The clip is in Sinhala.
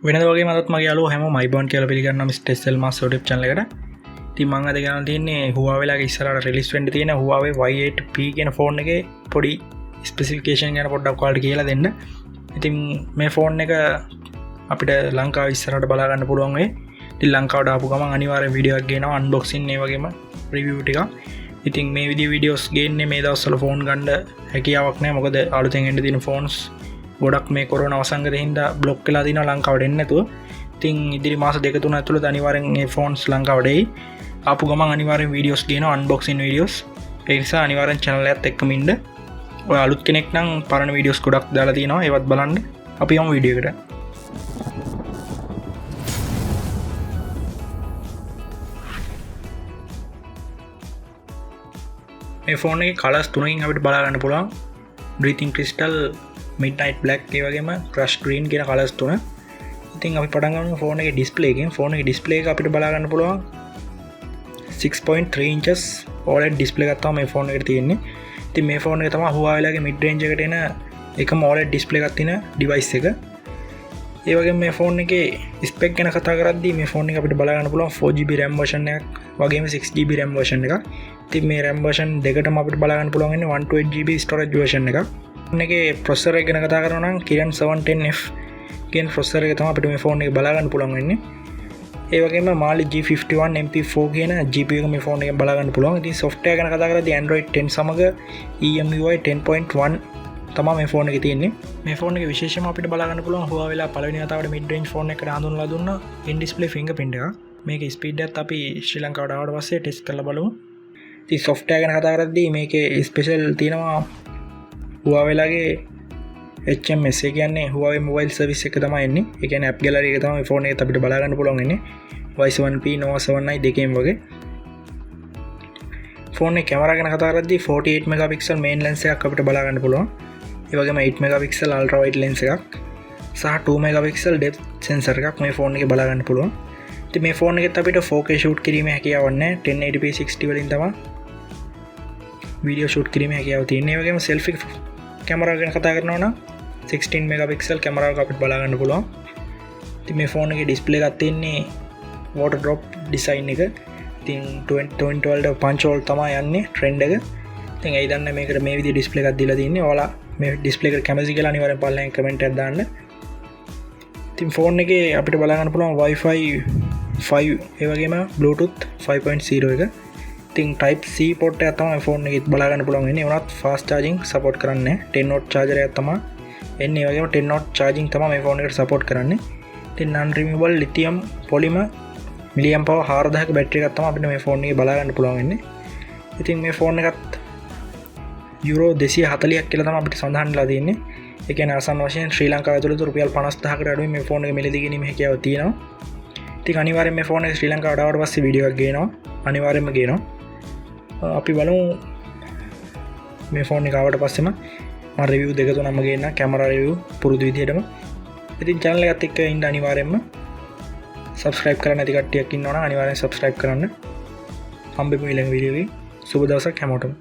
වෙනද වගේ මත් මගේ යාළුවෝ හැමෝම අයිබෝන් කියලා පිළිගන්නවා Mr SLmask YouTube channel එකට. ඉතින් මම අද ගන්න තියෙන්නේ Huawei ලාගේ ඉස්සරහට රිලීස් වෙන්න තියෙන Huawei Y8P කියන ෆෝන් එකේ පොඩි ස්පෙસિෆිකේෂන් ගැන පොඩ්ඩක් ඔයාලට කියලා දෙන්න. ඉතින් මේ ෆෝන් එක අපිට ලංකාවේ ඉස්සරහට බලා ගන්න පුළුවන් වෙයි. ඉතින් ලංකාවට ආපු ගමන් අනිවාර්යෙන් වීඩියෝ එකක් ගේනවා අන්බොක්සින් ඒ වගේම රිවිව් ටිකක්. ඉතින් මේ වීඩියෝස් ගේන්නේ මේ දවස්වල ෆෝන් ගන්න හැකියාවක් නැහැ. මොකද අලුතෙන් එන්න තියෙන ෆෝන්ස් ගොඩක් මේ කොරෝනා අවසංගතයෙන් හින්දා බ්ලොක් වෙලා දිනවා ලංකාවට එන්නේ නැතුව. ඉතින් ඉදිරි මාස දෙක තුන ඇතුළත අනිවාර්යෙන් මේ ෆෝන්ස් ලංකාවට එයි. ආපු ගමන් අනිවාර්යෙන් වීඩියෝස් ගේනවා අන්බොක්සින් වීඩියෝස්. ඒ නිසා අනිවාර්යෙන් channel එකත් එක්කම ඉන්න. ඔය අලුත් කෙනෙක් නම් පරණ වීඩියෝස් ගොඩක් දාලා තියෙනවා. ඒවත් බලන්න. අපි යමු වීඩියෝ එකට. මේ ෆෝන් එකේ කලර්ස් තුනකින් අපිට බලා ගන්න පුළුවන්. Breathing Crystal, Midnight Black ඒ වගේම Crush Green කියන කලර්ස් තුන. ඉතින් අපි පටන් ගමු ෆෝන් එකේ ඩිස්ප්ලේ එකෙන්. ෆෝන් එකේ ඩිස්ප්ලේ එක අපිට බලා ගන්න පුළුවන් 6.3 inches OLED ඩිස්ප්ලේ එකක් තමයි මේ ෆෝන් එකට තියෙන්නේ. ඉතින් මේ ෆෝන් එක තමයි Huawei ලාගේ mid range එකට එන එකම OLED ඩිස්ප්ලේ එකක් තියෙන device එක. ඒ වගේම මේ ෆෝන් එකේ ස්පෙක් ගැන කතා කරද්දී මේ ෆෝන් එක අපිට බලා ගන්න පුළුවන් 4GB RAM version එකක් වගේම 6GB RAM version එකක්. ඉතින් මේ RAM version දෙකටම අපිට බලා ගන්න පුළුවන් ඉන්නේ 128GB storage version එකක්. ෆෝන් එකේ processor එක ගැන කතා කරනවා නම් Kirin 710F කියන processor එක තමයි අපිට මේ ෆෝන් එක බලා ගන්න පුළුවන් වෙන්නේ. ඒ වගේම Mali G51 MP4 කියන GPU එක මේ ෆෝන් එකෙන් බලා ගන්න පුළුවන්. ඉතින් software ගැන කතා කරද්දී Android 10 සමග EMUI 10.1 තමයි මේ ෆෝන් එකේ තියෙන්නේ. මේ ෆෝන් එකේ විශේෂම අපිට බලා ගන්න පුළුවන් Huawei ලා පළවෙනි වතාවට mid range ෆෝන් එකකට හඳුන්වලා දුන්න in display fingerprint එක. මේකේ ස්පීඩ් එකත් අපි ශ්‍රී ලංකාවට ආවට පස්සේ ටෙස්ට් කරලා බලමු. ඉතින් software ගැන කතා කරද්දී මේකේ ස්පෙෂල් තියෙනවා Huawei ලාගේ HMS ඒ කියන්නේ Huawei mobile service එක තමයි එන්නේ. ඒ කියන්නේ app gallery එක තමයි ෆෝන් එකේ අපිට බලා ගන්න පුළුවන් වෙන්නේ. Y7P Nova 7i දෙකේම වගේ. ෆෝන් එකේ කැමරා ගැන කතා කරද්දී 48 megapixel main lens එකක් අපිට බලා ගන්න පුළුවන්. ඒ වගේම 8 megapixel ultra wide lens එකක් සහ 2 megapixel depth sensor එකක් මේ ෆෝන් එකේ බලා ගන්න පුළුවන්. ඉතින් මේ ෆෝන් එකෙත් අපිට 4K shoot කිරීමේ හැකියාවක් නැහැ. 1080p 60 වලින් තමයි වීඩියෝ shoot කිරීමේ හැකියාව තියෙන්නේ. ඒ වගේම selfie කැමරා ගැන කතා කරනවා නම් 16 megapixel කැමරාවක් අපිට බලා ගන්න පුළුවන්. ඉතින් මේ ෆෝන් එකේ ඩිස්ප්ලේ එකක් තියෙන්නේ water drop design එක. ඉතින් 2012 punch hole තමයි යන්නේ trend එක. ඉතින් ඒ දන්නේ මේකට මේ විදිහේ ඩිස්ප්ලේ එකක් දීලා තියෙන්නේ. ඔයාලා මේ ඩිස්ප්ලේ එකට කැමති කියලා අනිවාර්යෙන් පල්ලෙන් කමෙන්ට් එකක් දාන්න. ඉතින් ෆෝන් එකේ අපිට බලා ගන්න පුළුවන් Wi-Fi 5 ඒ වගේම Bluetooth 5.0 එක. ඉතින් type C port එක තමයි ෆෝන් එකේ බලා ගන්න පුළුවන් වෙන්නේ. උනත් fast charging support කරන්නේ නැහැ. 10 watt charger එකක් තමයි එන්නේ. ඒ වගේම 10 watt charging තමයි මේ ෆෝන් එකට support කරන්නේ. ඉතින් non removable lithium polymer milliamp power 4000ක බැටරි එකක් තමයි අපිට මේ ෆෝන් එකේ බලා ගන්න පුළුවන් වෙන්නේ. ඉතින් මේ ෆෝන් එකත් යුරෝ 240ක් කියලා තමයි අපිට සඳහන් වෙලා තියෙන්නේ. ඒ කියන්නේ ආසන්න වශයෙන් ශ්‍රී ලංකාව ඇතුළත රුපියල් 50000කට අඩුවෙන් මේ ෆෝන් එක මිලදී ගැනීමේ හැකියාව තියෙනවා. ඉතින් අනිවාර්යෙන් මේ ෆෝන් එක ශ්‍රී ලංකාවට ආවට පස්සේ වීඩියෝ එකක් ගේනවා. අනිවාර්යෙන්ම ගේනවා. අපි බලමු මේ ෆෝන් එක ආවට පස්සේම මම රිවිව් දෙක තුනක්ම ගේන්න කැමරා රිවිව් පුරුදු විදිහටම. ඉතින් channel එකත් එක්ක ඉන්න අනිවාර්යෙන්ම subscribe කරන්න නැති කට්ටියක් ඉන්නවනම් අනිවාර්යෙන් subscribe කරන්න. හම්බෙමු ඊළඟ වීඩියෝ එකේ. සුබ දවසක් හැමෝටම.